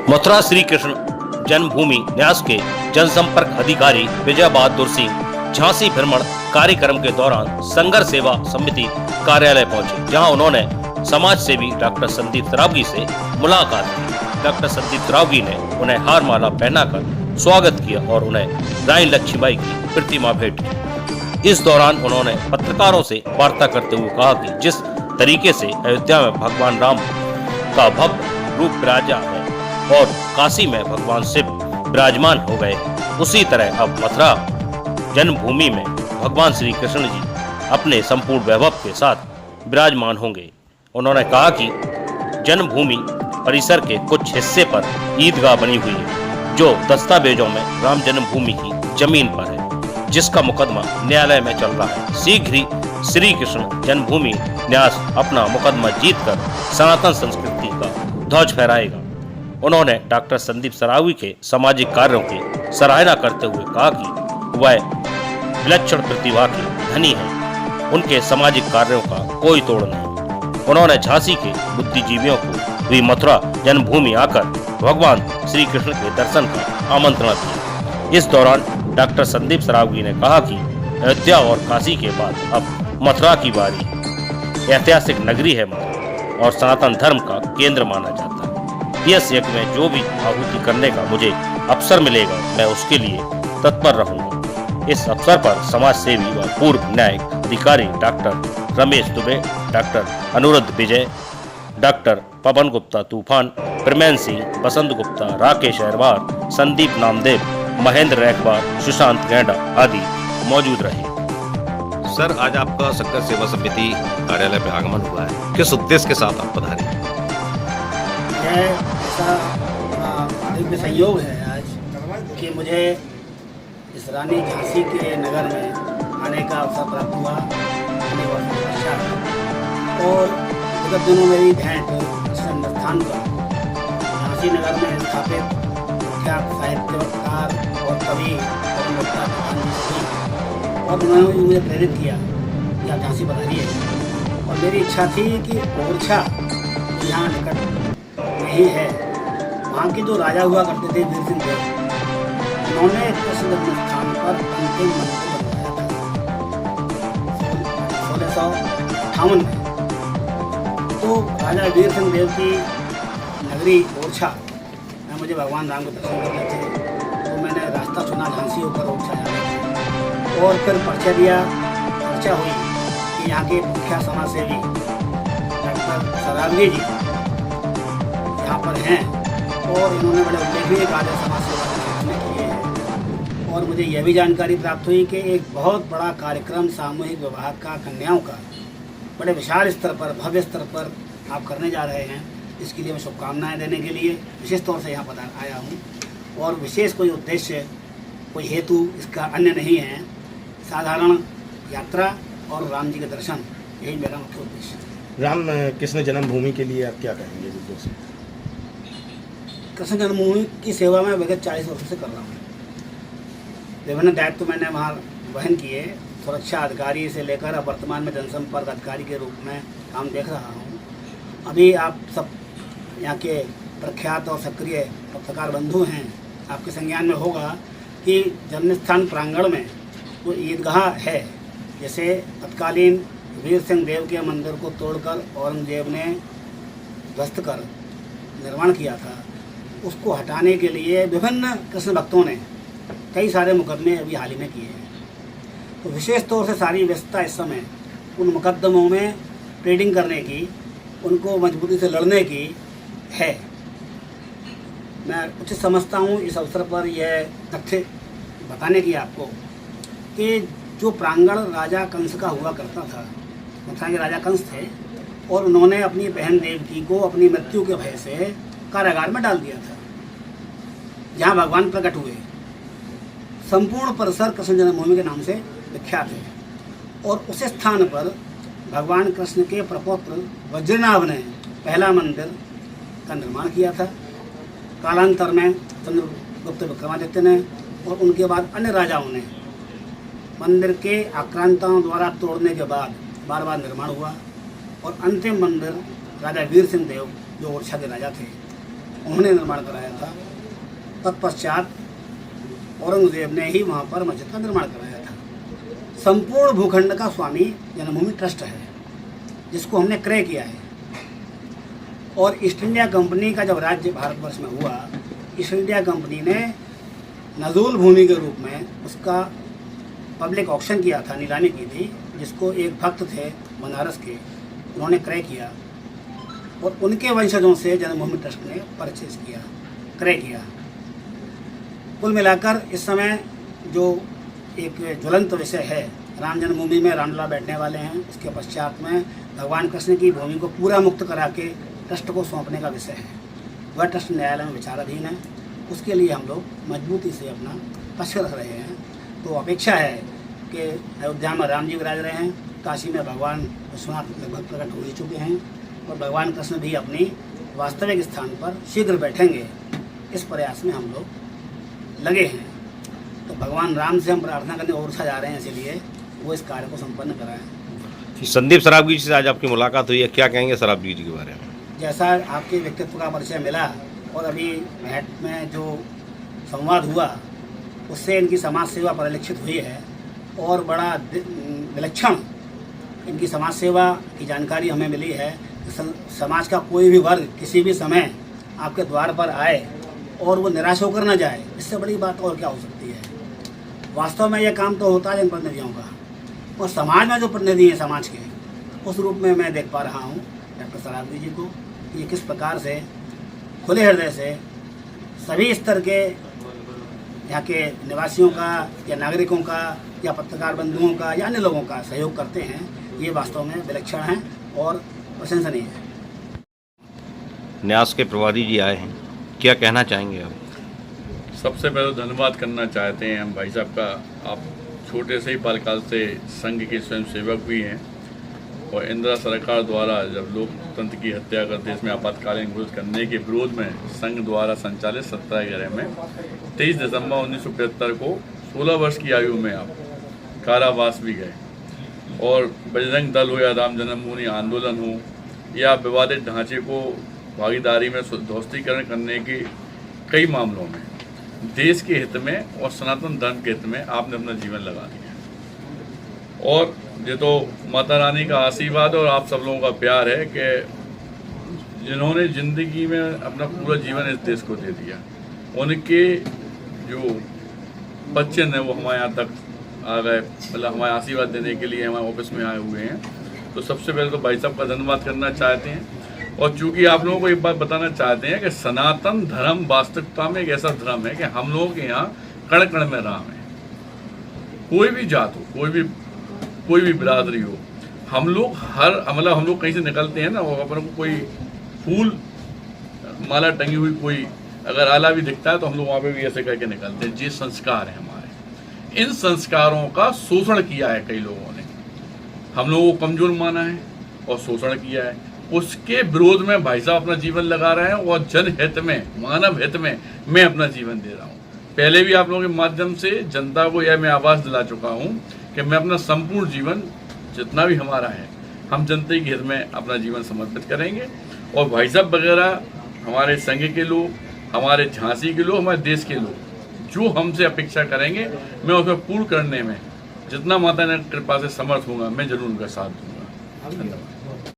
मथुरा श्री कृष्ण जन्मभूमि न्यास के जनसंपर्क अधिकारी विजय बहादुर सिंह झांसी भ्रमण कार्यक्रम के दौरान संघर्ष सेवा समिति कार्यालय पहुंचे, जहां उन्होंने समाज सेवी डॉक्टर संदीप सरावगी से मुलाकात की। डॉक्टर संदीप सरावगी ने उन्हें हार माला पहनाकर स्वागत किया और उन्हें रानी लक्ष्मीबाई की प्रतिमा भेंट की। इस दौरान उन्होंने पत्रकारों से वार्ता करते हुए कहा कि जिस तरीके से अयोध्या में भगवान राम का भव्य रूप विराजा है और काशी में भगवान शिव विराजमान हो गए, उसी तरह अब मथुरा जन्मभूमि में भगवान श्री कृष्ण जी अपने संपूर्ण वैभव के साथ विराजमान होंगे। उन्होंने कहा कि जन्मभूमि परिसर के कुछ हिस्से पर ईदगाह बनी हुई है, जो दस्तावेजों में राम जन्मभूमि की जमीन पर है, जिसका मुकदमा न्यायालय में चल रहा है। शीघ्र ही श्री कृष्ण जन्मभूमि न्यास अपना मुकदमा जीतकर सनातन संस्कृति का ध्वज फहराएगा। उन्होंने डॉक्टर संदीप सरावगी के सामाजिक कार्यों की सराहना करते हुए कहा कि वह विलक्षण प्रतिभा के धनी हैं, उनके सामाजिक कार्यों का कोई तोड़ नहीं। उन्होंने झांसी के बुद्धिजीवियों को भी मथुरा जन्मभूमि आकर भगवान श्री कृष्ण के दर्शन का आमंत्रण दिया। इस दौरान डॉक्टर संदीप सरावगी ने कहा कि अयोध्या और काशी के बाद अब मथुरा की बारी है। ऐतिहासिक नगरी है मथुरा और सनातन धर्म का केंद्र माना जाता है। इस यज्ञ में जो भी आहुति करने का मुझे अवसर मिलेगा, मैं उसके लिए तत्पर रहूंगा। इस अवसर पर समाज सेवी व पूर्व न्यायिक अधिकारी डॉक्टर रमेश दुबे, डॉक्टर अनुरुद्ध विजय, डॉक्टर पवन गुप्ता तूफान, प्रमेन सिंह, बसंत गुप्ता, राकेश अहरवार, संदीप नामदेव, महेंद्र रैकबार, सुशांत गैंडा आदि मौजूद रहे। सर, आज आपका संघर्ष सेवा समिति कार्यालय में आगमन हुआ है, किस उद्देश्य के साथ आप पधारे? यह ऐसा दिव्य संयोग है आज कि मुझे इस रानी झांसी के नगर में आने का अवसर प्राप्त हुआ। और विगत दिनों मेरी भेंट स्थान पर झांसी नगर में स्थापित प्रख्यात साहित्यकार और कवि पवन गुप्ता तूफान जी से हुई और उन्होंने मुझे प्रेरित किया कि आप झांसी पधारिए। और मेरी इच्छा थी कि ओरछा यहाँ निकट यही है, वहाँ के जो राजा हुआ करते थे वीर सिंह देव, उन्होंने कृष्ण जन्म स्थान पर अंतिम मंदिर बनवाया था 1658 में। तो राजा वीर सिंह देव की नगरी ओरछा में मुझे भगवान राम के दर्शन करने थे, तो मैंने रास्ता चुना झांसी होकर ओरछा जाने का। और फिर परिचय दिया, चर्चा हुई कि यहाँ के मुख्य समाज सेवी डॉक्टर सरावगी जी यहाँ पर हैं और इन्होंने बड़े उल्लेखनीय कार्य समाज सेवा के क्षेत्र में किए हैं। और मुझे यह भी जानकारी प्राप्त हुई कि एक बहुत बड़ा कार्यक्रम सामूहिक विवाह का कन्याओं का बड़े विशाल स्तर पर, भव्य स्तर पर आप करने जा रहे हैं। इसके लिए मैं शुभकामनाएं देने के लिए विशेष तौर से यहाँ पर आया हूँ। और विशेष कोई उद्देश्य, कोई हेतु इसका अन्य नहीं है, साधारण यात्रा और राम जी के दर्शन, यही मेरा मुख्य उद्देश्य है। राम कृष्ण जन्मभूमि के लिए आप क्या कहेंगे? कृष्ण जन्मभूमि की सेवा में विगत 40 वर्षों से कर रहा हूँ। विभिन्न दायित्व मैंने वहाँ वहन किए, सुरक्षा अधिकारी से लेकर अब वर्तमान में जनसंपर्क अधिकारी के रूप में काम देख रहा हूँ। अभी आप सब यहाँ के प्रख्यात और सक्रिय पत्रकार बंधु हैं, आपके संज्ञान में होगा कि जन्मस्थान प्रांगण में वो ईदगाह है, जैसे तत्कालीन वीर सिंह देव के मंदिर को तोड़कर औरंगजेब ने ध्वस्त कर निर्माण किया था, उसको हटाने के लिए विभिन्न कृष्ण भक्तों ने कई सारे मुकदमे अभी हाल ही में किए हैं। तो विशेष तौर से सारी व्यस्तता इस समय उन मुकदमों में ट्रेडिंग करने की, उनको मजबूती से लड़ने की है। मैं उचित समझता हूँ इस अवसर पर यह तथ्य बताने की आपको कि जो प्रांगण राजा कंस का हुआ करता था, मथुरा के राजा कंस थे और उन्होंने अपनी बहन देवकी को अपनी मृत्यु के भय से कारागार में डाल दिया था, जहाँ भगवान प्रकट हुए। संपूर्ण परिसर कृष्ण जन्मभूमि के नाम से विख्यात है। और उस स्थान पर भगवान कृष्ण के प्रपौत्र वज्रनाभ ने पहला मंदिर का निर्माण किया था। कालांतर में चंद्रगुप्त विक्रमादित्य ने और उनके बाद अन्य राजाओं ने मंदिर के आक्रांताओं द्वारा तोड़ने के बाद बार बार निर्माण हुआ और अंतिम मंदिर राजा वीर सिंह देव जो ओरछा के राजा थे उन्होंने निर्माण कराया था। तत्पश्चात औरंगजेब ने ही वहाँ पर मस्जिद का निर्माण कराया था। संपूर्ण भूखंड का स्वामी जन्मभूमि ट्रस्ट है, जिसको हमने क्रय किया है। और ईस्ट इंडिया कंपनी का जब राज्य भारतवर्ष में हुआ, ईस्ट इंडिया कंपनी ने नजूल भूमि के रूप में उसका पब्लिक ऑक्शन किया था, नीलामी की थी, जिसको एक भक्त थे बनारस के, उन्होंने क्रय किया और उनके वंशजों से जन्मभूमि ट्रस्ट ने परचेज किया, क्रय किया। कुल मिलाकर इस समय जो एक ज्वलंत विषय है, राम जन्मभूमि में रामलला बैठने वाले हैं, उसके पश्चात में भगवान कृष्ण की भूमि को पूरा मुक्त करा के ट्रस्ट को सौंपने का विषय है। वह ट्रस्ट न्यायालय में विचाराधीन है। उसके लिए हम लोग मजबूती से अपना पक्ष रख रहे हैं। तो अपेक्षा है कि अयोध्या में राम जी विराज रहे हैं, काशी में भगवान विश्वनाथ लगभग प्रकट हो ही चुके हैं और भगवान कृष्ण भी अपनी वास्तविक स्थान पर शीघ्र बैठेंगे। इस प्रयास में हम लोग लगे हैं। तो भगवान राम से हम प्रार्थना करने और जा रहे हैं, इसीलिए वो इस कार्य को संपन्न कराएं। संदीप सराबगी जी से आज आपकी मुलाकात हुई है, क्या कहेंगे सराबगी जी के बारे में? जैसा आपके व्यक्तित्व का परिचय मिला और अभी भेंट में जो संवाद हुआ, उससे इनकी समाज सेवा परिलक्षित हुई है और बड़ा विलक्षण इनकी समाज सेवा की जानकारी हमें मिली है। समाज का कोई भी वर्ग किसी भी समय आपके द्वार पर आए और वो निराश होकर न जाए, इससे बड़ी बात और क्या हो सकती है। वास्तव में यह काम तो होता है जनप्रतिनिधियों का, और समाज में जो प्रतिनिधि हैं समाज के, उस रूप में मैं देख पा रहा हूँ डॉक्टर सराबगी जी को कि ये किस प्रकार से खुले हृदय से सभी स्तर के यहाँ के निवासियों का या नागरिकों का या पत्रकार बंधुओं का या अन्य लोगों का सहयोग करते हैं। ये वास्तव में विलक्षण है और प्रशंसनीय है। न्यास के प्रभारी जी आए हैं, क्या कहना चाहेंगे आप? सबसे पहले धन्यवाद करना चाहते हैं हम भाई साहब का। आप छोटे से ही बालकाल से संघ के स्वयं सेवक भी हैं और इंदिरा सरकार द्वारा जब लोकतंत्र की हत्या कर देश में आपातकालीन घोषित करने के विरोध में संघ द्वारा संचालित सत्याग्रह में 23 दिसंबर 1975 को 16 वर्ष की आयु में आप कारावास भी गए और बजरंग दल हो या राम जन्मभूमि आंदोलन हो या विवादित ढांचे को भागीदारी में ध्वस्तीकरण करने के कई मामलों में देश के हित में और सनातन धर्म के हित में आपने अपना जीवन लगा दिया। और ये तो माता रानी का आशीर्वाद और आप सब लोगों का प्यार है कि जिन्होंने जिंदगी में अपना पूरा जीवन इस देश को दे दिया, उनके जो बच्चे हैं वो हमारे यहाँ तक आ गए, मतलब हमारे आशीर्वाद देने के लिए हमारे ऑफिस में आए हुए हैं। तो सबसे पहले तो भाई साहब का धन्यवाद करना चाहते हैं। और चूंकि आप लोगों को एक बात बताना चाहते हैं कि सनातन धर्म वास्तविकता में एक ऐसा धर्म है कि हम लोगों के यहाँ कण कण में राम है। कोई भी जात हो, कोई भी बिरादरी हो, हम लोग मतलब हम लोग कहीं से निकलते हैं ना, वो अपन को कोई फूल माला टंगी हुई कोई अगर आला भी दिखता है तो हम लोग वहाँ पे भी ऐसे करके निकलते हैं। ये संस्कार है हमारे। इन संस्कारों का शोषण किया है कई लोगों ने, हम लोगों को कमजोर माना है और शोषण किया है। उसके विरोध में भाई साहब अपना जीवन लगा रहे हैं और जनहित में, मानव हित में मैं अपना जीवन दे रहा हूँ। पहले भी आप लोगों के माध्यम से जनता को यह मैं आवाज़ दिला चुका हूँ कि मैं अपना संपूर्ण जीवन जितना भी हमारा है, हम जनता के हित में अपना जीवन समर्पित करेंगे। और भाई साहब वगैरह हमारे संघ के लोग, हमारे झांसी के लोग, हमारे देश के लोग जो हमसे अपेक्षा करेंगे, मैं उसमें पूर्ण करने में जितना माता ने कृपा से समर्थ होगा, मैं जरूर उनका साथ दूंगा। धन्यवाद।